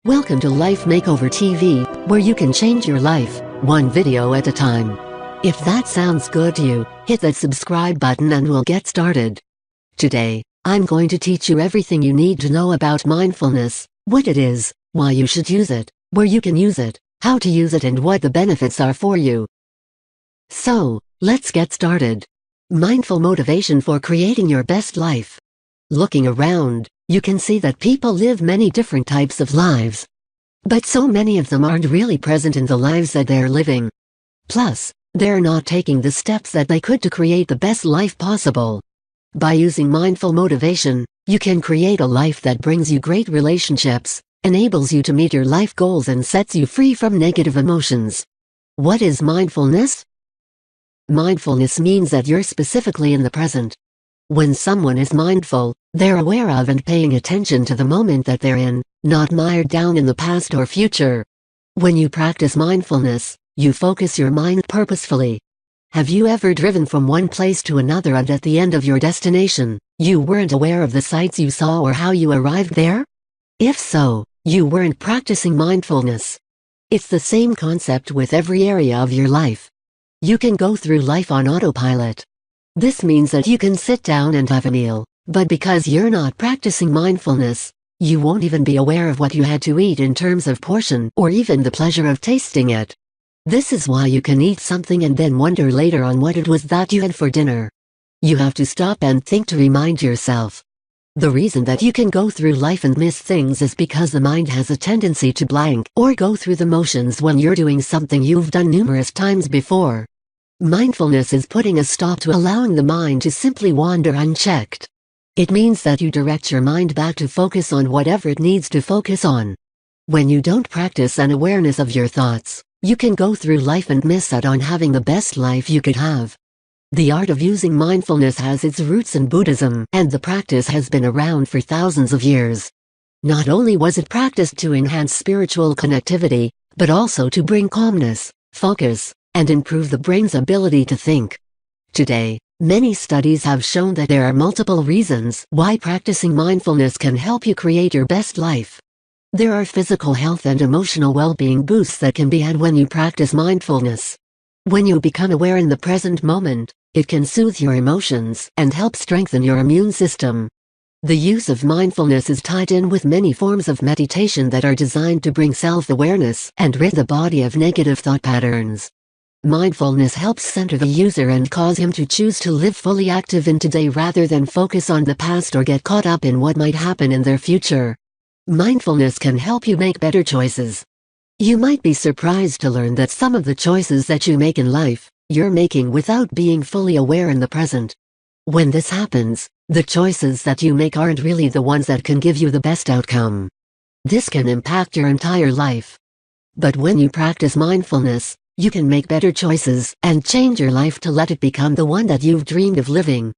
Welcome to Life Makeover TV, where you can change your life, one video at a time. If that sounds good to you, hit that subscribe button and we'll get started. Today, I'm going to teach you everything you need to know about mindfulness, what it is, why you should use it, where you can use it, how to use it and what the benefits are for you. So, let's get started. Mindful motivation for creating your best life. Looking around, you can see that people live many different types of lives. But so many of them aren't really present in the lives that they're living. Plus, they're not taking the steps that they could to create the best life possible. By using mindful motivation, you can create a life that brings you great relationships, enables you to meet your life goals and sets you free from negative emotions. What is mindfulness? Mindfulness means that you're specifically in the present. When someone is mindful, they're aware of and paying attention to the moment that they're in, not mired down in the past or future. When you practice mindfulness, you focus your mind purposefully. Have you ever driven from one place to another and at the end of your destination, you weren't aware of the sights you saw or how you arrived there? If so, you weren't practicing mindfulness. It's the same concept with every area of your life. You can go through life on autopilot. This means that you can sit down and have a meal, but because you're not practicing mindfulness, you won't even be aware of what you had to eat in terms of portion or even the pleasure of tasting it. This is why you can eat something and then wonder later on what it was that you had for dinner. You have to stop and think to remind yourself. The reason that you can go through life and miss things is because the mind has a tendency to blank or go through the motions when you're doing something you've done numerous times before. Mindfulness is putting a stop to allowing the mind to simply wander unchecked. It means that you direct your mind back to focus on whatever it needs to focus on. When you don't practice an awareness of your thoughts, you can go through life and miss out on having the best life you could have. The art of using mindfulness has its roots in Buddhism, and the practice has been around for thousands of years. Not only was it practiced to enhance spiritual connectivity, but also to bring calmness, focus, and improve the brain's ability to think. Today, many studies have shown that there are multiple reasons why practicing mindfulness can help you create your best life. There are physical health and emotional well-being boosts that can be had when you practice mindfulness. When you become aware in the present moment, it can soothe your emotions and help strengthen your immune system. The use of mindfulness is tied in with many forms of meditation that are designed to bring self-awareness and rid the body of negative thought patterns. Mindfulness helps center the user and cause him to choose to live fully active in today rather than focus on the past or get caught up in what might happen in their future. Mindfulness can help you make better choices. You might be surprised to learn that some of the choices that you make in life, you're making without being fully aware in the present. When this happens, the choices that you make aren't really the ones that can give you the best outcome. This can impact your entire life. But when you practice mindfulness, you can make better choices and change your life to let it become the one that you've dreamed of living.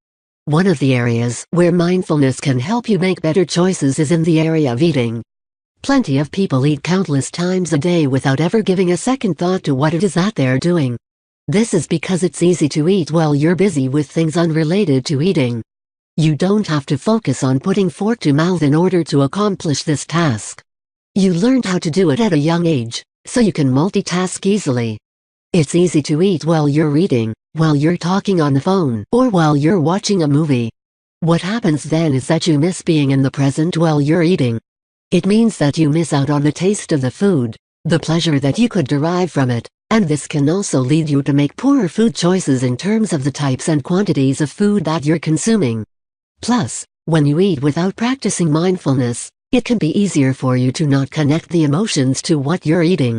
One of the areas where mindfulness can help you make better choices is in the area of eating. Plenty of people eat countless times a day without ever giving a second thought to what it is that they're doing. This is because it's easy to eat while you're busy with things unrelated to eating. You don't have to focus on putting fork to mouth in order to accomplish this task. You learned how to do it at a young age, so you can multitask easily. It's easy to eat while you're reading, while you're talking on the phone, or while you're watching a movie. What happens then is that you miss being in the present while you're eating. It means that you miss out on the taste of the food, the pleasure that you could derive from it, and this can also lead you to make poorer food choices in terms of the types and quantities of food that you're consuming. Plus, when you eat without practicing mindfulness, it can be easier for you to not connect the emotions to what you're eating.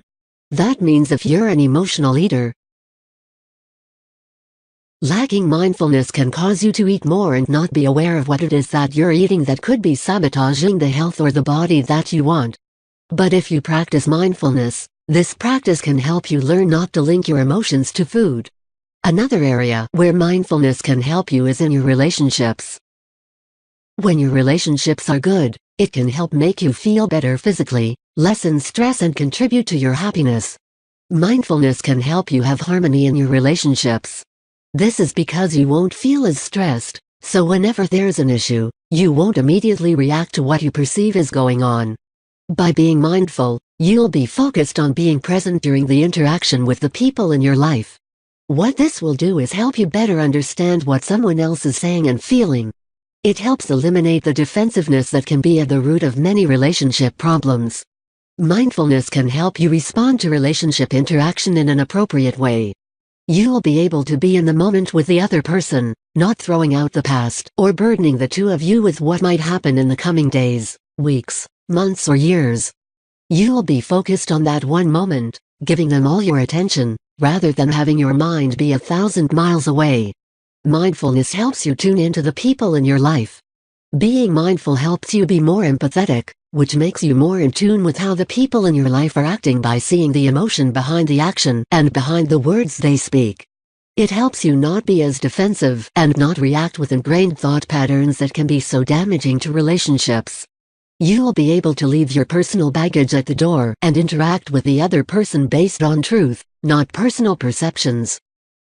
That means if you're an emotional eater, lacking mindfulness can cause you to eat more and not be aware of what it is that you're eating that could be sabotaging the health or the body that you want. But if you practice mindfulness, this practice can help you learn not to link your emotions to food. Another area where mindfulness can help you is in your relationships. When your relationships are good, it can help make you feel better physically, lessen stress and contribute to your happiness. Mindfulness can help you have harmony in your relationships. This is because you won't feel as stressed, so whenever there's an issue, you won't immediately react to what you perceive is going on. By being mindful, you'll be focused on being present during the interaction with the people in your life. What this will do is help you better understand what someone else is saying and feeling. It helps eliminate the defensiveness that can be at the root of many relationship problems. Mindfulness can help you respond to relationship interaction in an appropriate way. You'll be able to be in the moment with the other person, not throwing out the past or burdening the two of you with what might happen in the coming days, weeks, months or years. You'll be focused on that one moment, giving them all your attention, rather than having your mind be 1,000 miles away. Mindfulness helps you tune into the people in your life. Being mindful helps you be more empathetic, which makes you more in tune with how the people in your life are acting by seeing the emotion behind the action and behind the words they speak. It helps you not be as defensive and not react with ingrained thought patterns that can be so damaging to relationships. You'll be able to leave your personal baggage at the door and interact with the other person based on truth, not personal perceptions.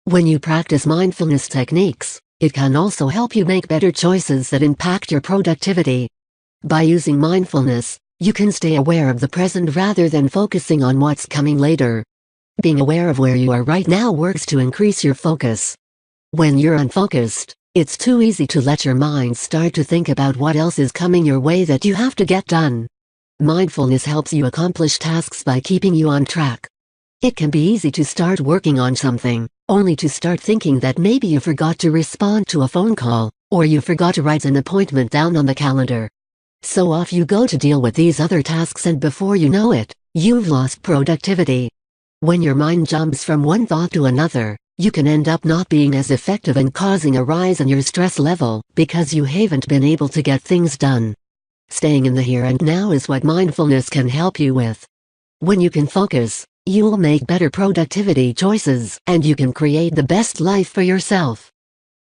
When you practice mindfulness techniques, it can also help you make better choices that impact your productivity. By using mindfulness, you can stay aware of the present rather than focusing on what's coming later. Being aware of where you are right now works to increase your focus. When you're unfocused, it's too easy to let your mind start to think about what else is coming your way that you have to get done. Mindfulness helps you accomplish tasks by keeping you on track. It can be easy to start working on something, only to start thinking that maybe you forgot to respond to a phone call, or you forgot to write an appointment down on the calendar. So off you go to deal with these other tasks, and before you know it, you've lost productivity. When your mind jumps from one thought to another, you can end up not being as effective and causing a rise in your stress level because you haven't been able to get things done. Staying in the here and now is what mindfulness can help you with. When you can focus, you'll make better productivity choices and you can create the best life for yourself.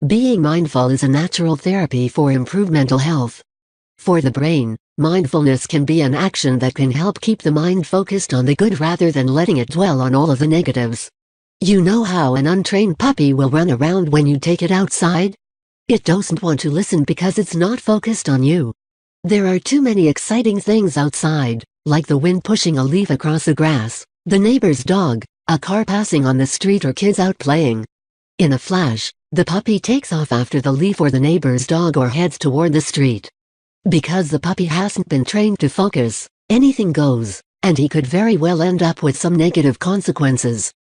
Being mindful is a natural therapy for improved mental health. For the brain, mindfulness can be an action that can help keep the mind focused on the good rather than letting it dwell on all of the negatives. You know how an untrained puppy will run around when you take it outside? It doesn't want to listen because it's not focused on you. There are too many exciting things outside, like the wind pushing a leaf across the grass, the neighbor's dog, a car passing on the street, or kids out playing. In a flash, the puppy takes off after the leaf or the neighbor's dog or heads toward the street. Because the puppy hasn't been trained to focus, anything goes, and he could very well end up with some negative consequences.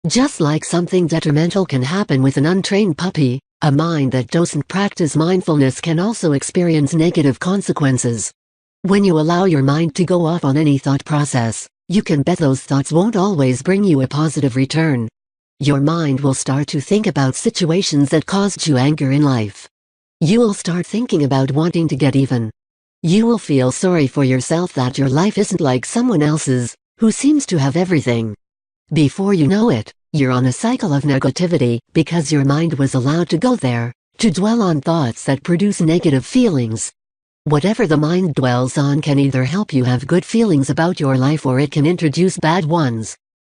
Just like something detrimental can happen with an untrained puppy, a mind that doesn't practice mindfulness can also experience negative consequences. When you allow your mind to go off on any thought process, you can bet those thoughts won't always bring you a positive return. Your mind will start to think about situations that caused you anger in life. You will start thinking about wanting to get even. You will feel sorry for yourself that your life isn't like someone else's, who seems to have everything. Before you know it, you're on a cycle of negativity because your mind was allowed to go there, to dwell on thoughts that produce negative feelings. Whatever the mind dwells on can either help you have good feelings about your life or it can introduce bad ones.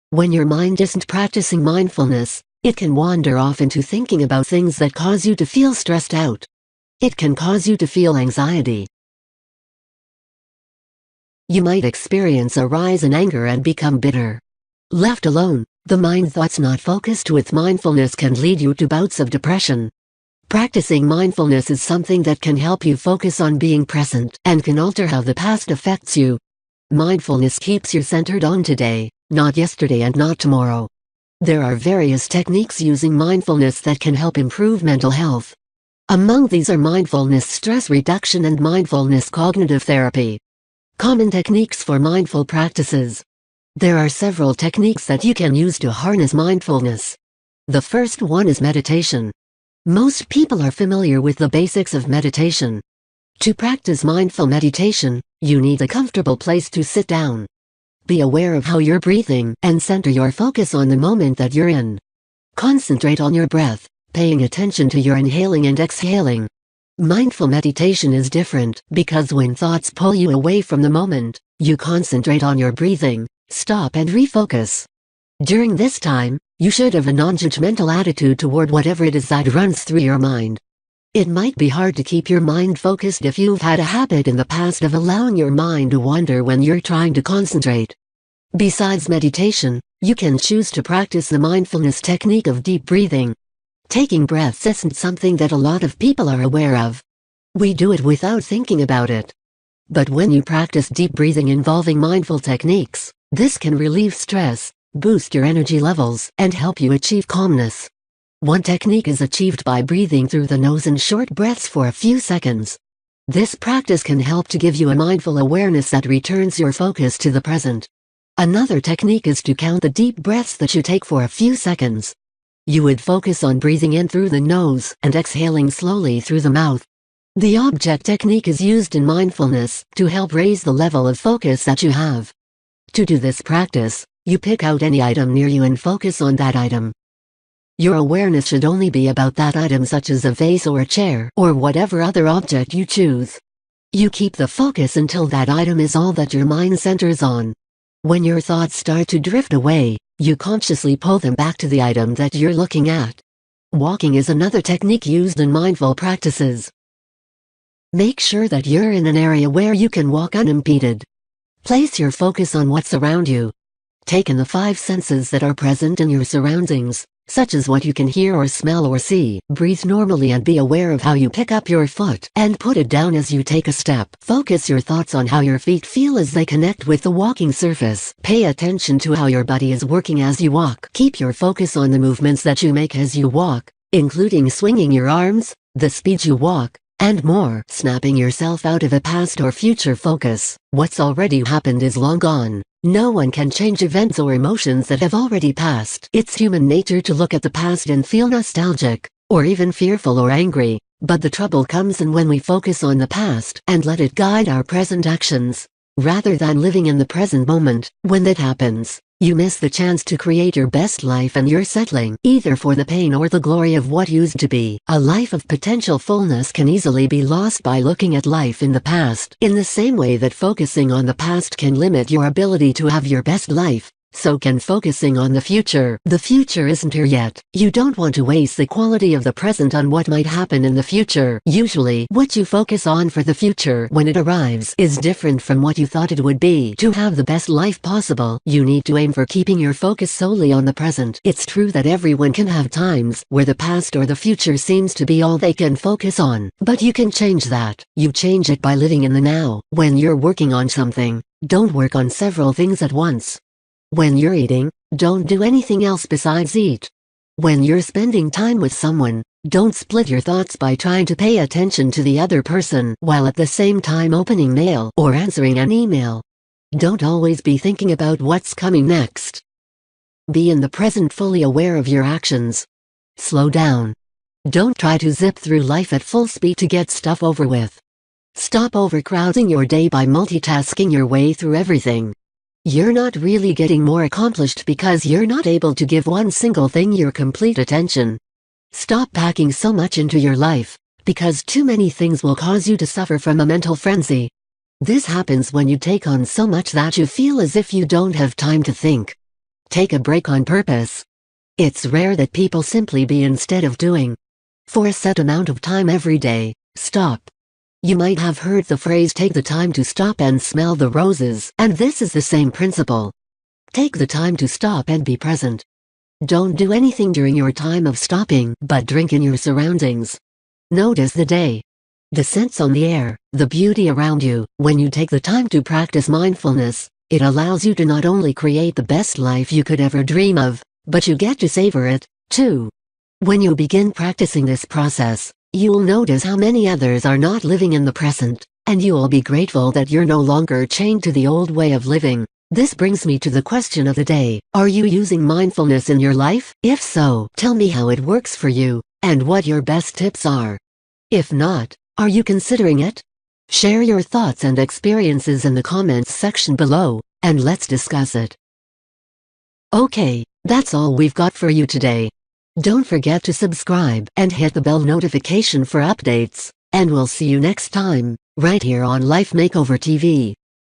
When your mind isn't practicing mindfulness, it can wander off into thinking about things that cause you to feel stressed out. It can cause you to feel anxiety. You might experience a rise in anger and become bitter. Left alone, the mind thoughts not focused with mindfulness can lead you to bouts of depression. Practicing mindfulness is something that can help you focus on being present and can alter how the past affects you. Mindfulness keeps you centered on today, not yesterday and not tomorrow. There are various techniques using mindfulness that can help improve mental health. Among these are mindfulness stress reduction and mindfulness cognitive therapy. Common techniques for mindful practices. There are several techniques that you can use to harness mindfulness. The first one is meditation. Most people are familiar with the basics of meditation. To practice mindful meditation, you need a comfortable place to sit down. Be aware of how you're breathing and center your focus on the moment that you're in. Concentrate on your breath, paying attention to your inhaling and exhaling. Mindful meditation is different because when thoughts pull you away from the moment, you concentrate on your breathing, stop and refocus. During this time, you should have a non-judgmental attitude toward whatever it is that runs through your mind. It might be hard to keep your mind focused if you've had a habit in the past of allowing your mind to wander when you're trying to concentrate. Besides meditation, you can choose to practice the mindfulness technique of deep breathing. Taking breaths isn't something that a lot of people are aware of. We do it without thinking about it. But when you practice deep breathing involving mindful techniques, this can relieve stress, boost your energy levels, and help you achieve calmness. One technique is achieved by breathing through the nose in short breaths for a few seconds. This practice can help to give you a mindful awareness that returns your focus to the present. Another technique is to count the deep breaths that you take for a few seconds. You would focus on breathing in through the nose and exhaling slowly through the mouth. The object technique is used in mindfulness to help raise the level of focus that you have. To do this practice, you pick out any item near you and focus on that item. Your awareness should only be about that item, such as a vase or a chair or whatever other object you choose. You keep the focus until that item is all that your mind centers on. When your thoughts start to drift away, you consciously pull them back to the item that you're looking at. Walking is another technique used in mindful practices. Make sure that you're in an area where you can walk unimpeded. Place your focus on what's around you. Take in the 5 senses that are present in your surroundings, such as what you can hear or smell or see. Breathe normally and be aware of how you pick up your foot and put it down as you take a step. Focus your thoughts on how your feet feel as they connect with the walking surface. Pay attention to how your body is working as you walk. Keep your focus on the movements that you make as you walk, including swinging your arms, the speed you walk, and more. Snapping yourself out of a past or future focus. What's already happened is long gone. No one can change events or emotions that have already passed. It's human nature to look at the past and feel nostalgic, or even fearful or angry, but the trouble comes in when we focus on the past and let it guide our present actions, rather than living in the present moment. When that happens, you miss the chance to create your best life and you're settling either for the pain or the glory of what used to be. A life of potential fullness can easily be lost by looking at life in the past. In the same way that focusing on the past can limit your ability to have your best life, so can focusing on the future. The future isn't here yet. You don't want to waste the quality of the present on what might happen in the future. Usually, what you focus on for the future when it arrives is different from what you thought it would be. To have the best life possible, you need to aim for keeping your focus solely on the present. It's true that everyone can have times where the past or the future seems to be all they can focus on, but you can change that. You change it by living in the now. When you're working on something, don't work on several things at once. When you're eating, don't do anything else besides eat. When you're spending time with someone, don't split your thoughts by trying to pay attention to the other person while at the same time opening mail or answering an email. Don't always be thinking about what's coming next. Be in the present, fully aware of your actions. Slow down. Don't try to zip through life at full speed to get stuff over with. Stop overcrowding your day by multitasking your way through everything. You're not really getting more accomplished because you're not able to give one single thing your complete attention. Stop packing so much into your life, because too many things will cause you to suffer from a mental frenzy. This happens when you take on so much that you feel as if you don't have time to think. Take a break on purpose. It's rare that people simply be instead of doing. For a set amount of time every day, stop. You might have heard the phrase take the time to stop and smell the roses, and this is the same principle. Take the time to stop and be present. Don't do anything during your time of stopping, but drink in your surroundings. Notice the day, the scents on the air, the beauty around you. When you take the time to practice mindfulness, it allows you to not only create the best life you could ever dream of, but you get to savor it, too. When you begin practicing this process, you'll notice how many others are not living in the present, and you'll be grateful that you're no longer chained to the old way of living. This brings me to the question of the day. Are you using mindfulness in your life? If so, tell me how it works for you, and what your best tips are. If not, are you considering it? Share your thoughts and experiences in the comments section below, and let's discuss it. Okay, that's all we've got for you today. Don't forget to subscribe and hit the bell notification for updates, and we'll see you next time, right here on Life Makeover TV.